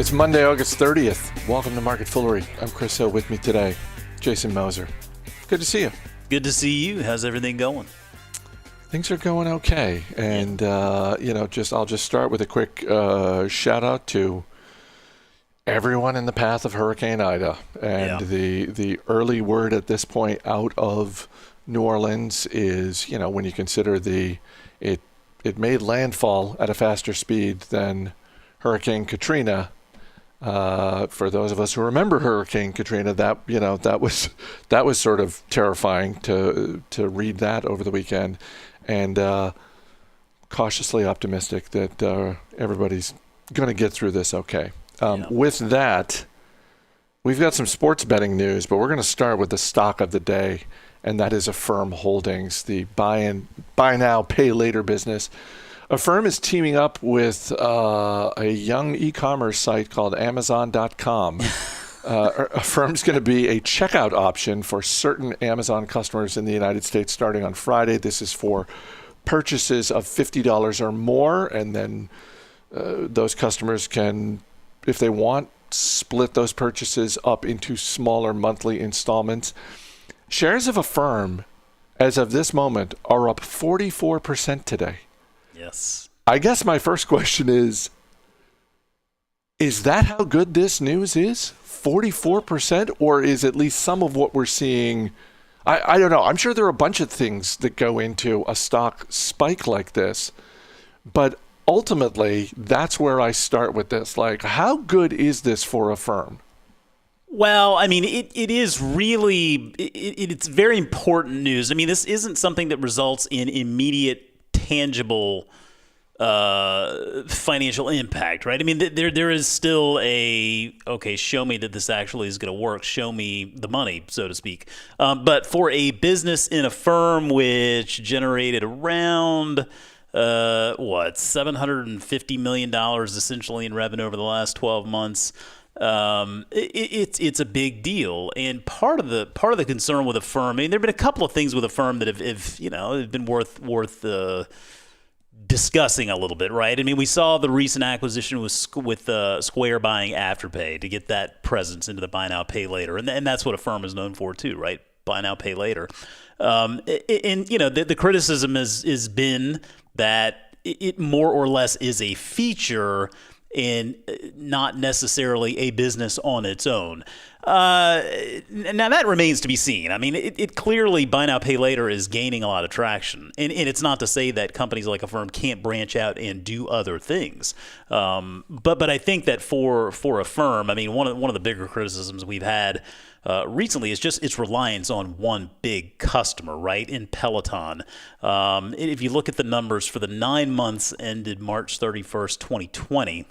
It's Monday, August 30th. Welcome to Market Foolery. I'm Chris Hill. With me today, Jason Moser. Good to see you. Good to see you. How's everything going? Things are going okay. And, I'll just start with a quick shout out to everyone in the path of Hurricane Ida. And the early word at this point out of New Orleans is, when you consider it made landfall at a faster speed than Hurricane Katrina. For those of us who remember Hurricane Katrina, that was sort of terrifying to read that over the weekend, and cautiously optimistic that everybody's going to get through this okay. With that, we've got some sports betting news, but we're going to start with the stock of the day, and that is Affirm Holdings, the buy now, pay later business. Affirm is teaming up with a young e-commerce site called Amazon.com. Affirm's going to be a checkout option for certain Amazon customers in the United States starting on Friday. This is for purchases of $50 or more, and then those customers can, if they want, split those purchases up into smaller monthly installments. Shares of Affirm, as of this moment, are up 44% today. Yes. I guess my first question is that how good this news is? 44%? Or is at least some of what we're seeing? I don't know. I'm sure there are a bunch of things that go into a stock spike like this. But ultimately, that's where I start with this. Like, how good is this for Affirm? Well, I mean, it is really, it's very important news. I mean, this isn't something that results in immediate tangible financial impact, right? I mean, there is still show me that this actually is going to work. Show me the money, so to speak. But for a business in Affirm which generated around $750 million essentially in revenue over the last 12 months. It's a big deal, and part of the concern with Affirm. I mean, there've been a couple of things with Affirm that have been worth discussing a little bit, right? I mean, we saw the recent acquisition with Square buying Afterpay to get that presence into the buy now, pay later, and that's what Affirm is known for too, right? Buy now, pay later. The criticism has been that it more or less is a feature and not necessarily a business on its own. Now that remains to be seen. I mean, it clearly buy now, pay later is gaining a lot of traction, and it's not to say that companies like Affirm can't branch out and do other things. But I think that for Affirm, I mean, one of the bigger criticisms we've had recently is just its reliance on one big customer, right, in Peloton. If you look at the numbers for the 9 months ended March 31st, 2020,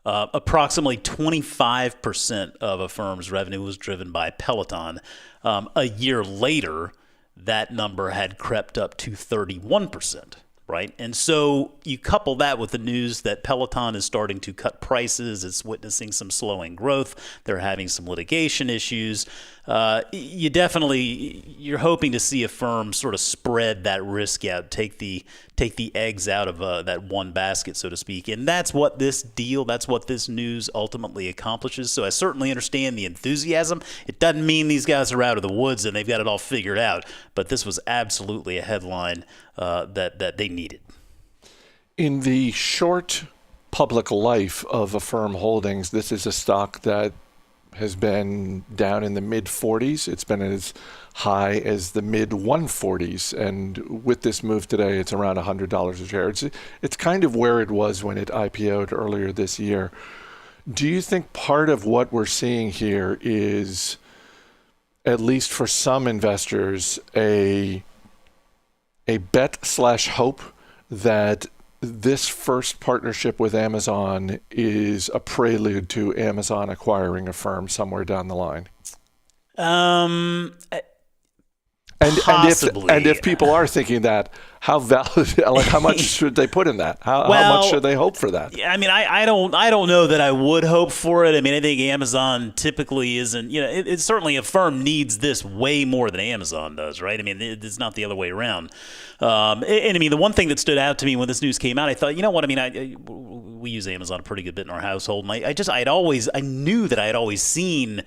approximately 25% of Affirm's revenue was driven by Peloton. A year later, that number had crept up to 31%. Right. And so you couple that with the news that Peloton is starting to cut prices. It's witnessing some slowing growth. They're having some litigation issues. You're hoping to see Affirm sort of spread that risk out, take the eggs out of that one basket, so to speak. And that's what this news ultimately accomplishes. So I certainly understand the enthusiasm. It doesn't mean these guys are out of the woods and they've got it all figured out. But this was absolutely a headline that they needed. In the short public life of Affirm Holdings, this is a stock that has been down in the mid-40s. It's been as high as the mid-140s. And with this move today, it's around $100 a share. It's kind of where it was when it IPO'd earlier this year. Do you think part of what we're seeing here is, at least for some investors, a bet/hope that this first partnership with Amazon is a prelude to Amazon acquiring Affirm somewhere down the line? Possibly. And if people are thinking that, how valid? Like, how much should they put in that? How much should they hope for that? I mean, I don't know that I would hope for it. I mean, I think Amazon typically isn't. It's certainly Affirm needs this way more than Amazon does, right? I mean, it's not the other way around. And I mean, the one thing that stood out to me when this news came out, I thought, you know what? I mean, we use Amazon a pretty good bit in our household, and I knew that I had always seen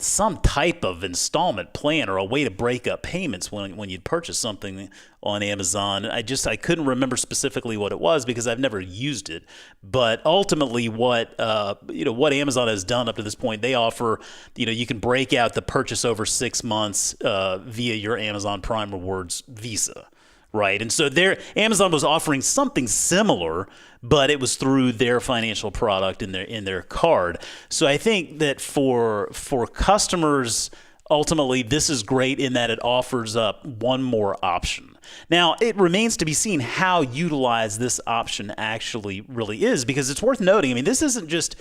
some type of installment plan or a way to break up payments when you'd purchase something on Amazon. I couldn't remember specifically what it was because I've never used it. But ultimately, what Amazon has done up to this point, they offer, you can break out the purchase over 6 months via your Amazon Prime Rewards Visa. Right. And so Amazon was offering something similar, but it was through their financial product in their card. So I think that for customers, ultimately, this is great in that it offers up one more option. Now, it remains to be seen how utilized this option actually really is, because it's worth noting. I mean, this isn't just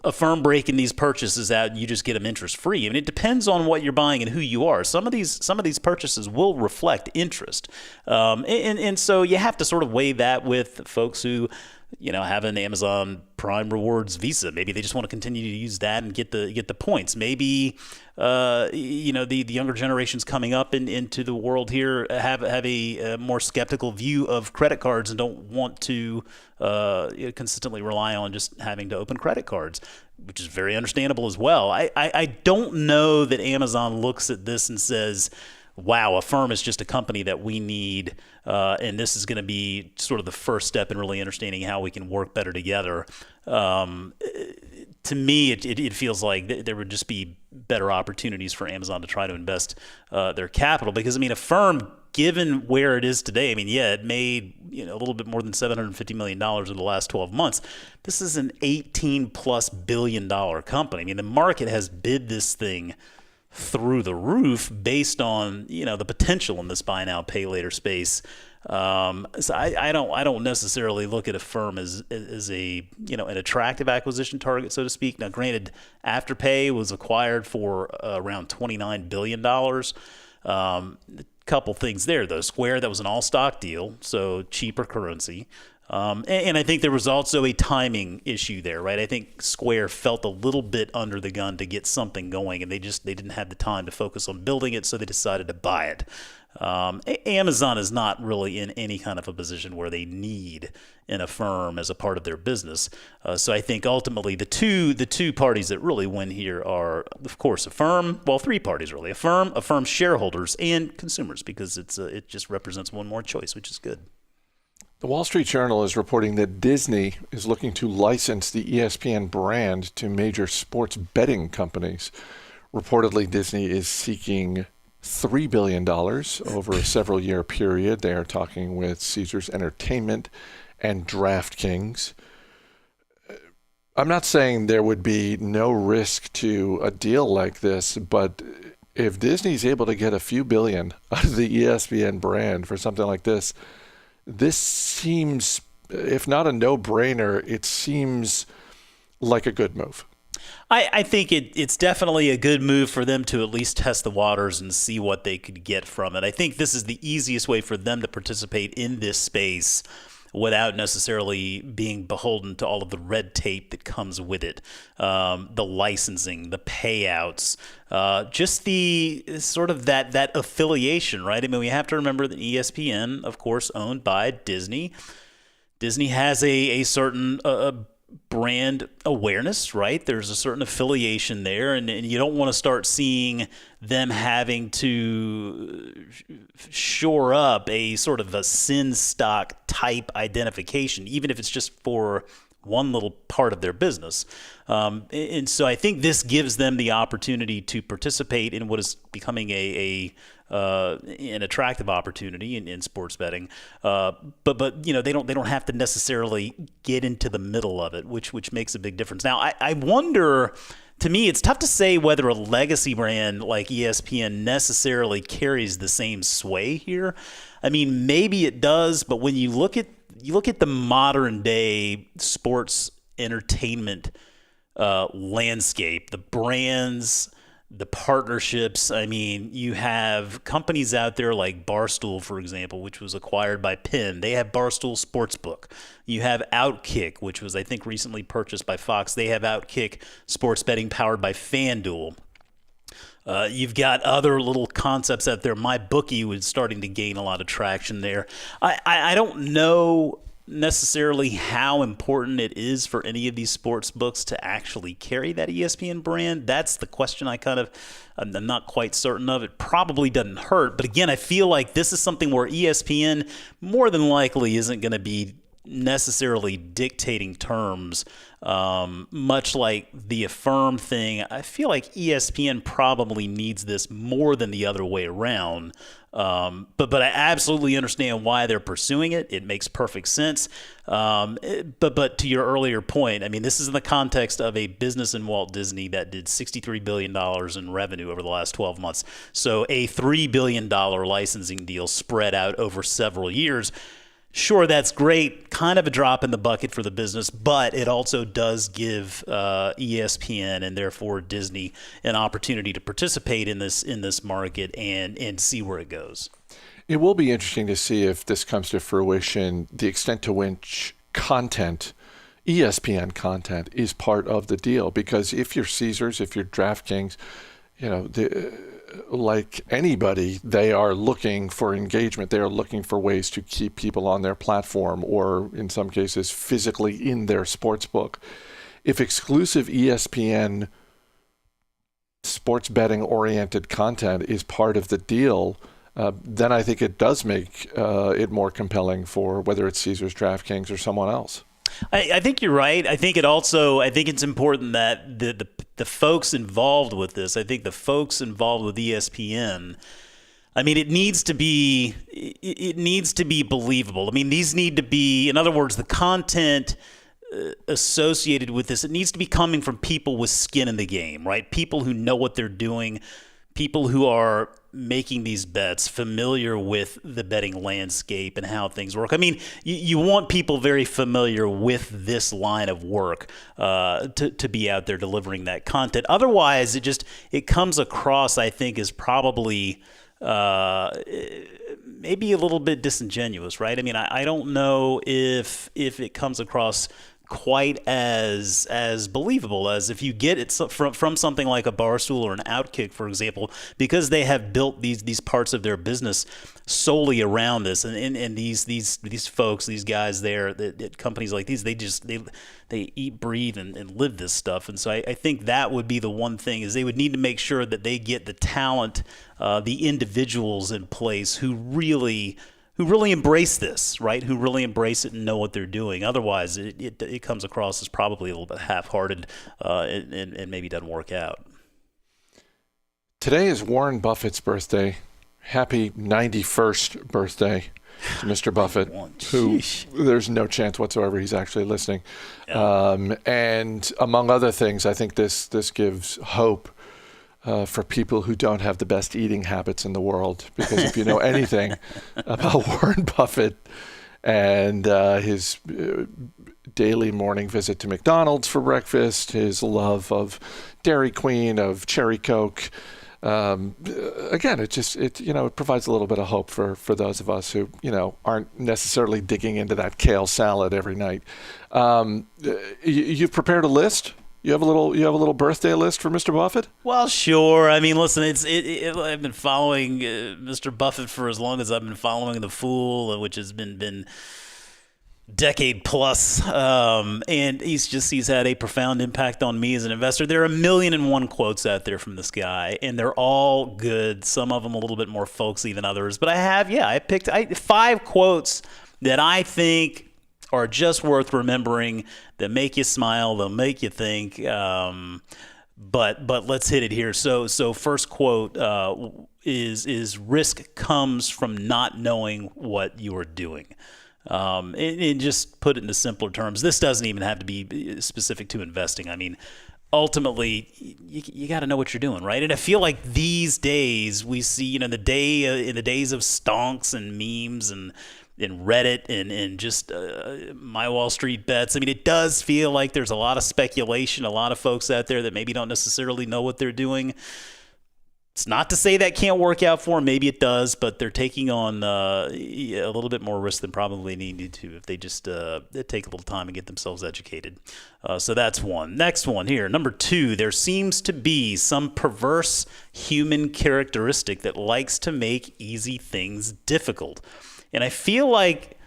a firm breaking these purchases out and you just get them interest free. I mean, it depends on what you're buying and who you are. Some of these purchases will reflect interest, and so you have to sort of weigh that with folks who have an Amazon Prime Rewards Visa. Maybe they just want to continue to use that and get the points. Maybe the younger generations coming up into the world here have a more skeptical view of credit cards and don't want to consistently rely on just having to open credit cards, which is very understandable as well. I don't know that Amazon looks at this and says, wow, Affirm is just a company that we need, and this is going to be sort of the first step in really understanding how we can work better together. To me, it feels like there would just be better opportunities for Amazon to try to invest their capital, because, I mean, Affirm, given where it is today, I mean, yeah, it made a little bit more than $750 million in the last 12 months. This is an $18+ billion company. I mean, the market has bid this thing through the roof based on the potential in this buy now pay later space. So I don't necessarily look at Affirm as a an attractive acquisition target, so to speak. Now, granted, Afterpay was acquired for around $29 billion. Couple things there though. Square, that was an all stock deal, so cheaper currency. And I think there was also a timing issue there, right? I think Square felt a little bit under the gun to get something going, and they didn't have the time to focus on building it, so they decided to buy it. Amazon is not really in any kind of a position where they need an Affirm as a part of their business. So I think ultimately the two parties that really win here are, of course, Affirm. Well, three parties really: Affirm shareholders, and consumers, because it just represents one more choice, which is good. The Wall Street Journal is reporting that Disney is looking to license the ESPN brand to major sports betting companies. Reportedly, Disney is seeking $3 billion over a several-year period. They are talking with Caesars Entertainment and DraftKings. I'm not saying there would be no risk to a deal like this, but if Disney's able to get a few billion out of the ESPN brand for something like this seems, if not a no-brainer, it seems like a good move. I think it's definitely a good move for them to at least test the waters and see what they could get from it. I think this is the easiest way for them to participate in this space without necessarily being beholden to all of the red tape that comes with it, the licensing, the payouts, just the sort of that affiliation, right? I mean, we have to remember that ESPN, of course, owned by Disney. Disney has a certain brand awareness, right? There's a certain affiliation there, and you don't want to start seeing them having to shore up a sort of a sin stock type identification, even if it's just for one little part of their business. And so I think this gives them the opportunity to participate in what is becoming an attractive opportunity in sports betting, but they don't have to necessarily get into the middle of it, which makes a big difference. Now, I wonder. To me, it's tough to say whether a legacy brand like ESPN necessarily carries the same sway here. I mean, maybe it does, but when you look at the modern day sports entertainment landscape, the brands, the partnerships. I mean, you have companies out there like Barstool, for example, which was acquired by Penn. They have Barstool Sportsbook. You have Outkick, which was, I think, recently purchased by Fox. They have Outkick sports betting powered by FanDuel. You've got other little concepts out there. MyBookie was starting to gain a lot of traction there. I don't know necessarily how important it is for any of these sports books to actually carry that ESPN brand. That's the question I'm not quite certain of. It probably doesn't hurt. But again, I feel like this is something where ESPN more than likely isn't going to be necessarily dictating terms, much like the Affirm thing. I feel like ESPN probably needs this more than the other way around. But I absolutely understand why they're pursuing it. It makes perfect sense. But to your earlier point, I mean, this is in the context of a business in Walt Disney that did $63 billion in revenue over the last 12 months. So a $3 billion licensing deal spread out over several years. Sure, that's great, kind of a drop in the bucket for the business, but it also does give ESPN and therefore Disney an opportunity to participate in this market and see where it goes. It will be interesting to see if this comes to fruition, the extent to which content, ESPN content, is part of the deal. Because if you're Caesars, if you're DraftKings, like anybody, they are looking for engagement. They are looking for ways to keep people on their platform, or in some cases, physically in their sports book. If exclusive ESPN sports betting oriented content is part of the deal, then I think it does make it more compelling for whether it's Caesars, DraftKings, or someone else. I think you're right. I think it's important that the folks involved with this, I think the folks involved with ESPN, I mean, it needs to be believable. I mean, these need to be, in other words, the content associated with this, it needs to be coming from people with skin in the game, right? People who know what they're doing, people who are making these bets, familiar with the betting landscape and how things work. I mean, you want people very familiar with this line of work to be out there delivering that content. Otherwise, it comes across, I think, as probably maybe a little bit disingenuous, right? I mean, I don't know if it comes across quite as believable as if you get it from something like a Barstool or an Outkick, for example, because they have built these parts of their business solely around this, and these folks, these guys there at companies like these, they eat, breathe, and live this stuff. And so I think that would be the one thing, is they would need to make sure that they get the talent, the individuals in place who really embrace this, right? Who really embrace it and know what they're doing. Otherwise, it comes across as probably a little bit half-hearted and maybe doesn't work out. Today is Warren Buffett's birthday. Happy 91st birthday to Mr. Buffett, who there's no chance whatsoever he's actually listening. Yeah. And among other things, I think this gives hope for people who don't have the best eating habits in the world. Because if you know anything about Warren Buffett and his daily morning visit to McDonald's for breakfast, his love of Dairy Queen, of Cherry Coke, again, it provides a little bit of hope for those of us who, aren't necessarily digging into that kale salad every night. You've prepared a list? You have a little birthday list for Mr. Buffett? Well, sure. I mean, listen, I've been following Mr. Buffett for as long as I've been following The Fool, which has been decade plus, and he's had a profound impact on me as an investor. There are 1,000,001 quotes out there from this guy, and they're all good. Some of them a little bit more folksy than others, but I picked 5 quotes that I think are just worth remembering, that make you smile, they'll make you think. But let's hit it here. So first quote is risk comes from not knowing what you are doing. And just put it into simpler terms, this doesn't even have to be specific to investing. I mean, ultimately, you got to know what you're doing, right? And I feel like these days we see, in the days of stonks and memes and Reddit and just My Wall Street Bets, I mean, it does feel like there's a lot of speculation, a lot of folks out there that maybe don't necessarily know what they're doing. It's not to say that can't work out for them. Maybe it does, but they're taking on a little bit more risk than probably needed to if they just they take a little time and get themselves educated. So that's one. Next one here, number 2, there seems to be some perverse human characteristic that likes to make easy things difficult. And I feel like,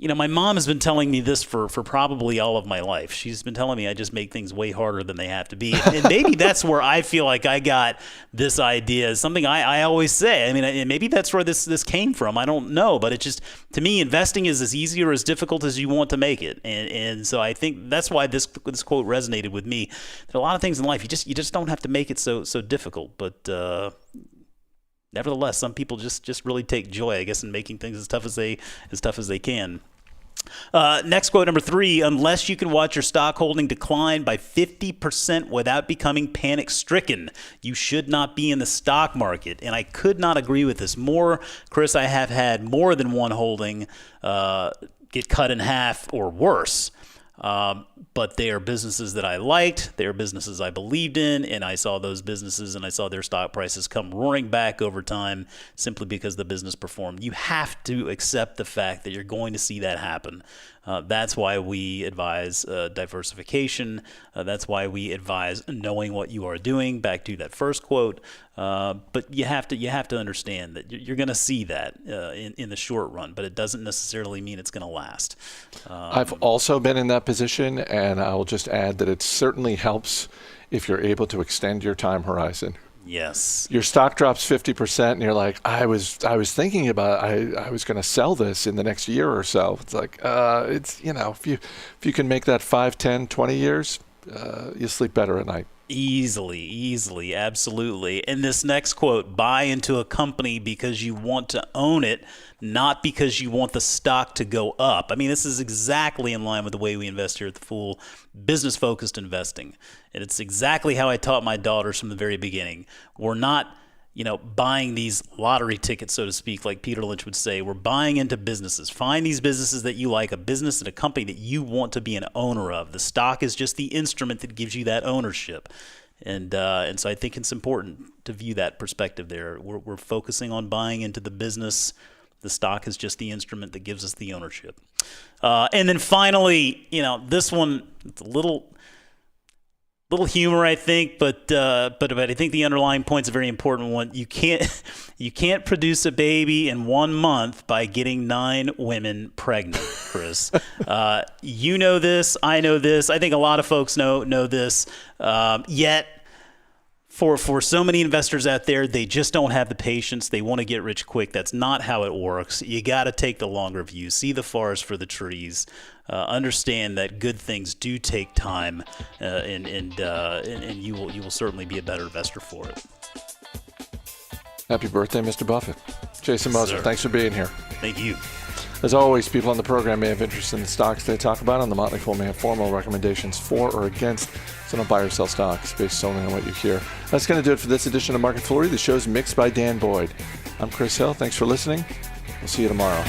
My mom has been telling me this for probably all of my life. She's been telling me I just make things way harder than they have to be. And maybe that's where I feel like I got this idea. Something I always say. I mean, maybe that's where this came from. I don't know. But it just, to me, investing is as easy or as difficult as you want to make it. And so I think that's why this quote resonated with me. There are a lot of things in life you just don't have to make it so difficult. But nevertheless, some people just really take joy, I guess, in making things as tough as they can. Next quote, number 3, unless you can watch your stock holding decline by 50% without becoming panic-stricken, you should not be in the stock market. And I could not agree with this more. Chris, I have had more than one holding get cut in half or worse. But they are businesses that I liked. They are businesses I believed in, and I saw those businesses and I saw their stock prices come roaring back over time simply because the business performed. You have to accept the fact that you're going to see that happen. That's why we advise diversification. That's why we advise knowing what you are doing. Back to that first quote. But you have to understand that you're going to see that in the short run, but it doesn't necessarily mean it's going to last. I've also been in that position, and I will just add that it certainly helps if you're able to extend your time horizon. Yes. Your stock drops 50% and you're like, I was thinking about I was going to sell this in the next year or so. It's like, it's, if you can make that 5, 10, 20 years, you sleep better at night. Easily, absolutely. And this next quote, buy into a company because you want to own it, not because you want the stock to go up. I mean, this is exactly in line with the way we invest here at The Fool, business-focused investing. And it's exactly how I taught my daughters from the very beginning. We're not, buying these lottery tickets, so to speak, like Peter Lynch would say. We're buying into businesses. Find these businesses that you like, a business and a company that you want to be an owner of. The stock is just the instrument that gives you that ownership. And so I think it's important to view that perspective there. We're focusing on buying into the business. The stock is just the instrument that gives us the ownership. And then finally, this one, it's a little humor, I think, but I think the underlying point's a very important one. You can't produce a baby in 1 month by getting 9 women pregnant, Chris. You know this, I know this. I think a lot of folks know this. Yet, for so many investors out there, they just don't have the patience. They want to get rich quick. That's not how it works. You got to take the longer view. See the forest for the trees. Understand that good things do take time, and you will certainly be a better investor for it. Happy birthday, Mr. Buffett. Jason Moser, Sir. Thanks for being here. Thank you. As always, people on the program may have interest in the stocks they talk about. On the Motley Fool may have formal recommendations for or against, so don't buy or sell stocks based solely on what you hear. That's going to do it for this edition of Market Foolery. The show's mixed by Dan Boyd. I'm Chris Hill. Thanks for listening. We'll see you tomorrow.